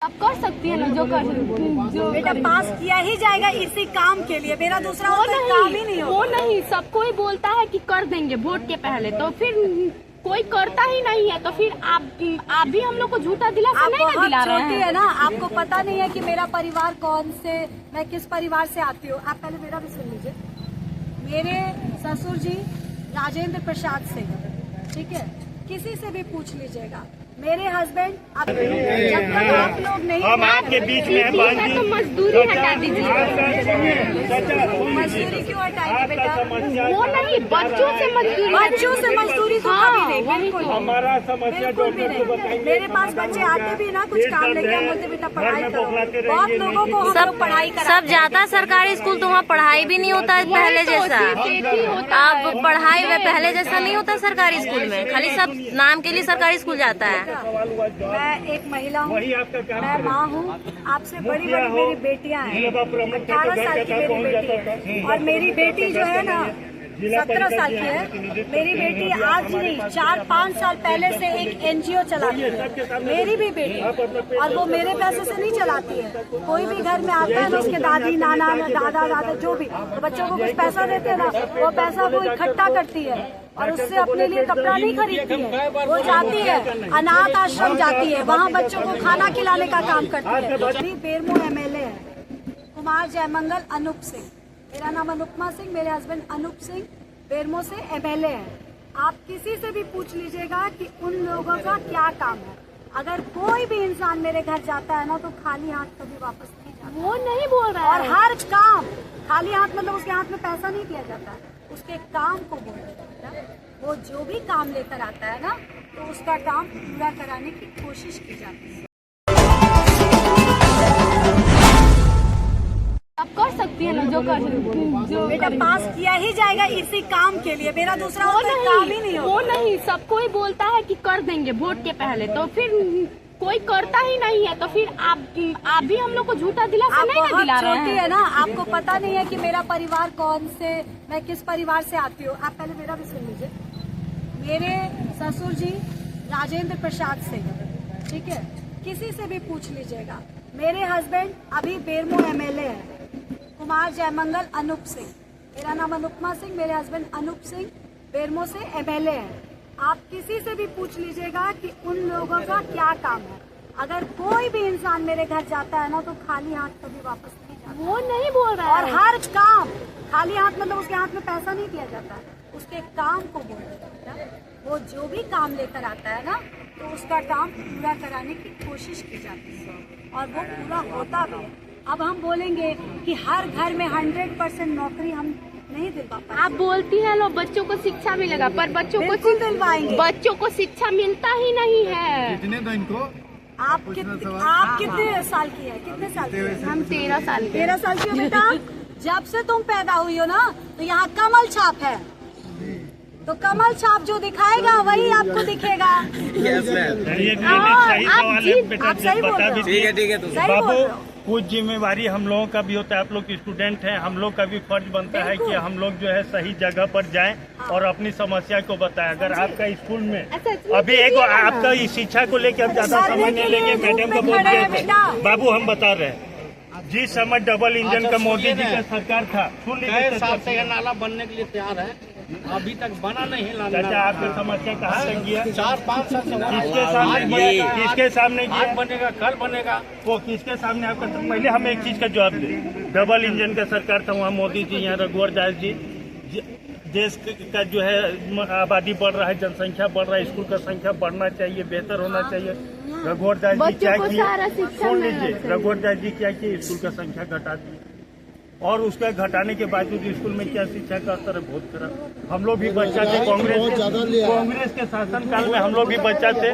आप कर सकती है ना जो बेटा पास किया ही जाएगा इसी काम के लिए, मेरा दूसरा काम ही नहीं होगा। वो नहीं, सबको ही बोलता है कि कर देंगे वोट के पहले, तो फिर कोई करता ही नहीं है, तो फिर आप भी हम लोग को झूठा दिलासा नहीं ना दिला रहे हैं। है ना, आपको पता नहीं है कि मेरा परिवार कौन से, मैं किस परिवार से आती हूँ। आप पहले मेरा भी सुन लीजिए। मेरे ससुर जी राजेंद्र प्रसाद सिंह, ठीक है, किसी से भी पूछ लीजिएगा। मेरे हस्बैंड, जब तक आप लोग नहीं, हम आपके बीच में हैं बहन जी, तो मजदूरी हटा दीजिए। मजदूरी क्यों हटाएंगे बेटा? वो नहीं, बच्चों से मजदूरी तो कभी नहीं, बिल्कुल हमारा समस्या बिल्कुल भी नहीं। मेरे पास बच्चे आते भी ना कुछ काम लेके, हम बोलते बेटा पढ़ाई करो। बहुत लोगों को हम लोग पढ़ाई करा, सब जाता सरकारी स्कूल, तो वहाँ पढ़ाई भी नहीं होता है पहले जैसा। अब पढ़ाई में पहले जैसा नहीं होता सरकारी स्कूल में, खाली सब नाम के लिए सरकारी स्कूल जाता है। मैं एक महिला हूँ, मैं माँ हूँ, आपसे बड़ी बड़ी मेरी बेटियाँ हैं। 18 साल की मेरी बेटी है और मेरी बेटी जो है ना 17 साल की है। मेरी बेटी आज नहीं 4-5 साल पहले से एक NGO चलाती है, मेरी भी बेटी, और वो मेरे पैसे से नहीं चलाती है। कोई भी घर में आता है ना, उसके दादी नाना दादा जो भी, तो बच्चों को कुछ पैसा देते हैं ना, वो पैसा वो इकट्ठा करती है और उससे अपने लिए कपड़ा नहीं खरीदती है। वो जाती है अनाथ आश्रम जाती है, वहाँ बच्चों को खाना खिलाने का काम करती है। बेरमो MLA है कुमार जयमंगल अनूप सिंह, मेरा नाम अनुपमा सिंह, मेरे हस्बैंड अनूप सिंह बेरमो से MLA है। आप किसी से भी पूछ लीजिएगा कि उन लोगों का क्या काम है। अगर कोई भी इंसान मेरे घर जाता है ना, तो खाली हाथ कभी वापस नहीं जाता। वो नहीं बोल रहा है। और हर काम खाली हाथ, मतलब उसके हाथ में पैसा नहीं दिया जाता, उसके काम को बोलते हैं। वो जो भी काम लेकर आता है ना, तो उसका काम पूरा कराने की कोशिश की जाती है। आप कर सकती है ना जो बेटा पास किया ही जाएगा इसी काम के लिए, मेरा दूसरा काम ही नहीं होगा। वो नहीं, सबको ही बोलता है कि कर देंगे वोट के पहले, तो फिर कोई करता ही नहीं है, तो फिर आप भी हम लोग को झूठा दिलासा नहीं ना दिला रहे हैं। है ना, आपको पता नहीं है कि मेरा परिवार कौन से, मैं किस परिवार से आती हूँ। आप पहले मेरा भी सुन लीजिए। मेरे ससुर जी राजेंद्र प्रसाद सिंह, ठीक है, किसी से भी पूछ लीजिएगा। मेरे हस्बैंड अभी बेरमो MLA है कुमार जयमंगल अनूप सिंह, मेरा नाम अनुपमा सिंह, मेरे हस्बैंड अनूप सिंह बेरमो से MLA है। आप किसी से भी पूछ लीजिएगा कि उन लोगों का क्या काम है। अगर कोई भी इंसान मेरे घर जाता है ना, तो खाली हाथ कभी वापस नहीं जाता। वो नहीं बोल रहा और है। हर काम खाली हाथ, मतलब उसके हाथ में पैसा नहीं दिया जाता, उसके काम को बोलते हैं। वो जो भी काम लेकर आता है ना, तो उसका काम पूरा कराने की कोशिश की जाती है और वो पूरा होता भी है। अब हम बोलेंगे कि हर घर में 100% नौकरी हम नहीं दिलवा पाएंगे। आप बोलती है लो बच्चों को शिक्षा मिलेगा, पर बच्चों को शिक्षा मिलता ही नहीं है। कितने दो इनको? आप कितने साल की है? कितने साल की है? हम 13 साल के। 13 साल की हो बेटा। जब से तुम पैदा हुई हो ना, तो यहाँ कमल छाप है, तो कमल छाप जो दिखाएगा वही आपको दिखेगा। आप सही बोल रहे हो। ठीक है सही बोल बाबू, रहे हो। कुछ जिम्मेवारी हम लोगों का भी होता है। आप लोग स्टूडेंट हैं, हम लोग का भी फर्ज बनता है कि हम लोग जो है सही जगह पर जाएं और अपनी समस्या को बताएं। अगर आपका स्कूल में अभी एक आपका इस शिक्षा को लेकर हम ज्यादा समय नहीं लेंगे, मैडम को बोल रहे थे बाबू, हम बता रहे हैं जिस समय डबल इंजन का मोदी जी का सरकार था, सुन लीजिए, साल से यह नाला बनने के लिए तैयार है, अभी तक बना नहीं। चाचा आपकी समस्या कहाँ तक गया? 4-5 साल से किसके सामने आज बनेगा, कल बनेगा। वो किसके सामने आपका? पहले हम एक चीज का जवाब दें। डबल इंजन का सरकार था, वहाँ मोदी जी, यहाँ रघुवर दास जी। देश का जो है आबादी बढ़ रहा है, जनसंख्या बढ़ रहा है, स्कूल का संख्या बढ़ना चाहिए, बेहतर होना चाहिए। रघुवर दास जी क्या किए? सुन लीजिए, रघुवर दास जी क्या किए? स्कूल का संख्या घटा दी, और उसका घटाने के बावजूद स्कूल में क्या शिक्षा का स्तर है? बहुत खराब। हम लोग भी बच्चा थे, कांग्रेस के शासन काल में हम लोग भी बच्चा थे।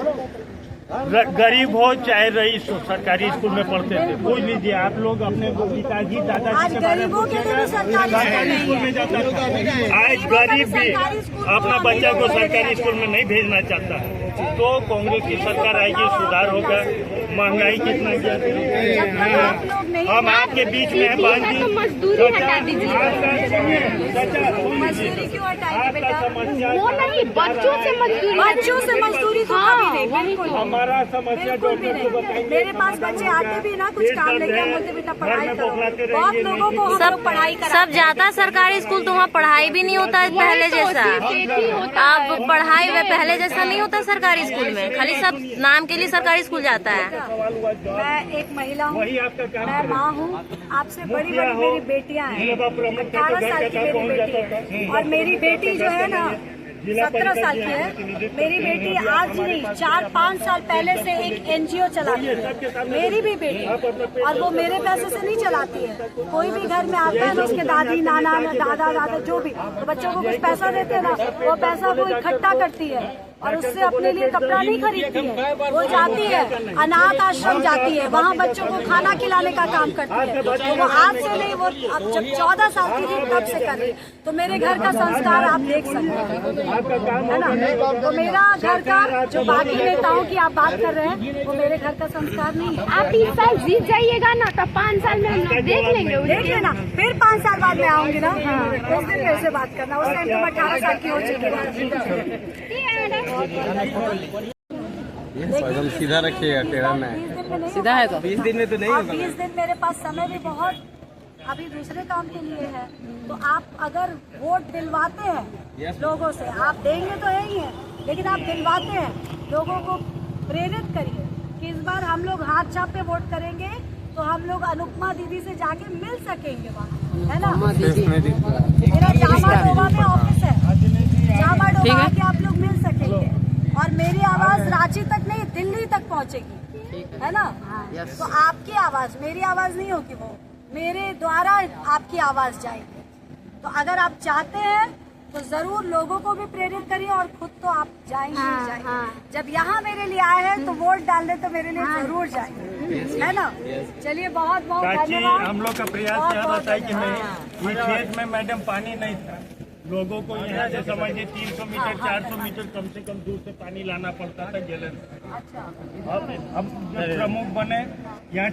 गरीब हो चाहे रईस हो, सरकारी स्कूल में पढ़ते थे। पूछ लीजिए आप लोग अपने पिताजी दादाजी के बारे में पूछेगा, सरकारी स्कूल में जाता था। आज गरीब भी अपना बच्चा को सरकारी स्कूल में नहीं भेजना चाहता है। तो कांग्रेस की सरकार आएगी, सुधार होगा। महंगाई कितना जब तक आप लोग नहीं हम आपके बीच में हैं बहन जी। तो मजदूरी हटा दीजिए। मजदूरी क्यों हटाएंगे बेटा? वो नहीं, बच्चों से मजदूरी। बच्चों से मजदूरी तो हाँ, कभी नहीं, वही बिल्कुल तो। हमारा समस्या बिल्कुल भी नहीं। मेरे पास बच्चे आते भी ना कुछ काम लेके हम बोलते बेटा पढ़ाई करो। बहुत लोगों को हम लोग पढ़ाई सब कराते हैं। जाता सरकारी स्कूल तो वहाँ पढ़ाई भी नहीं होता है पहले जैसा। अब पढ़ाई वे पहले जैसा नहीं होता सरकारी स्कूल में, खाली सब नाम के लिए सरकारी स्कूल जाता है। मैं एक महिला हूँ, वही आपका काम मैं माँ हूँ, आपसे बड़ी बड़ी मेरी बेटियाँ हैं। 18 साल की मेरी बेटी है और मेरी बेटी जो है ना 17 साल की है। मेरी बेटी आज नहीं 4-5 साल पहले से एक NGO चलाती है, मेरी भी बेटी, और वो मेरे पैसे से नहीं चलाती है। कोई भी घर में आता है ना उसके दादी नाना दादा जो भी, तो बच्चों को कुछ पैसा देते हैं ना, वो पैसा वो इकट्ठा करती है और उससे अपने लिए कपड़ा नहीं खरीदती है। वो जाती है अनाथ आश्रम जाती है, वहाँ बच्चों को खाना खिलाने का काम करती है। तो वो आज से नहीं, वो अब जब 14 साल की थी तब से कर रही। तो मेरे घर का संस्कार आप देख सकते हैं, है ना। तो मेरा घर का जो बाकी नेताओं की आप बात कर रहे हैं वो मेरे घर का संस्कार नहीं है। आप इस साल जीत जाइएगा ना, तो 5 साल में हम लोग देख लेंगे। देख लेना, फिर 5 साल बाद मैं आऊंगी ना, उस दिन मेरे से बात करना। उस टाइम तो मैं 18 साल की हो चुकी एकदम सीधा रखिएगा, टेढ़ा में। सीधा है तो 20 दिन में तो नहीं होगा। 20 दिन मेरे पास समय भी बहुत अभी दूसरे काम के लिए है। तो आप अगर वोट दिलवाते हैं लोगों से, आप देंगे तो है ही है, लेकिन आप दिलवाते हैं लोगों को, प्रेरित करिए कि इस बार हम लोग हाथ छाप पे वोट करेंगे तो हम लोग अनुपमा दीदी से जाके मिल सकेंगे वहाँ, है ना। मेरा जामाडोबा में ऑफिस है, जामाडोबा आके आप लोग मिल सकेंगे और मेरी आवाज रांची तक नहीं दिल्ली तक पहुँचेगी, है ना। तो आपकी आवाज, मेरी आवाज नहीं होगी, वो मेरे द्वारा आपकी आवाज जाएगी। तो अगर आप चाहते हैं तो जरूर लोगों को भी प्रेरित करिए और खुद तो आप जाएंगे ही जाएंगे। जब यहाँ मेरे लिए आए हैं तो वोट डालने तो मेरे लिए जरूर जाएंगे, है ना। चलिए बहुत बहुत धन्यवाद। हम लोग का प्रयास यह रहता है कि इस खेत में मैडम पानी नहीं था, लोगों को यहाँ से समझिए 300 मीटर 400 मीटर कम से कम दूर से पानी लाना पड़ता था जलन। अच्छा, अब जब प्रमुख बने यहाँ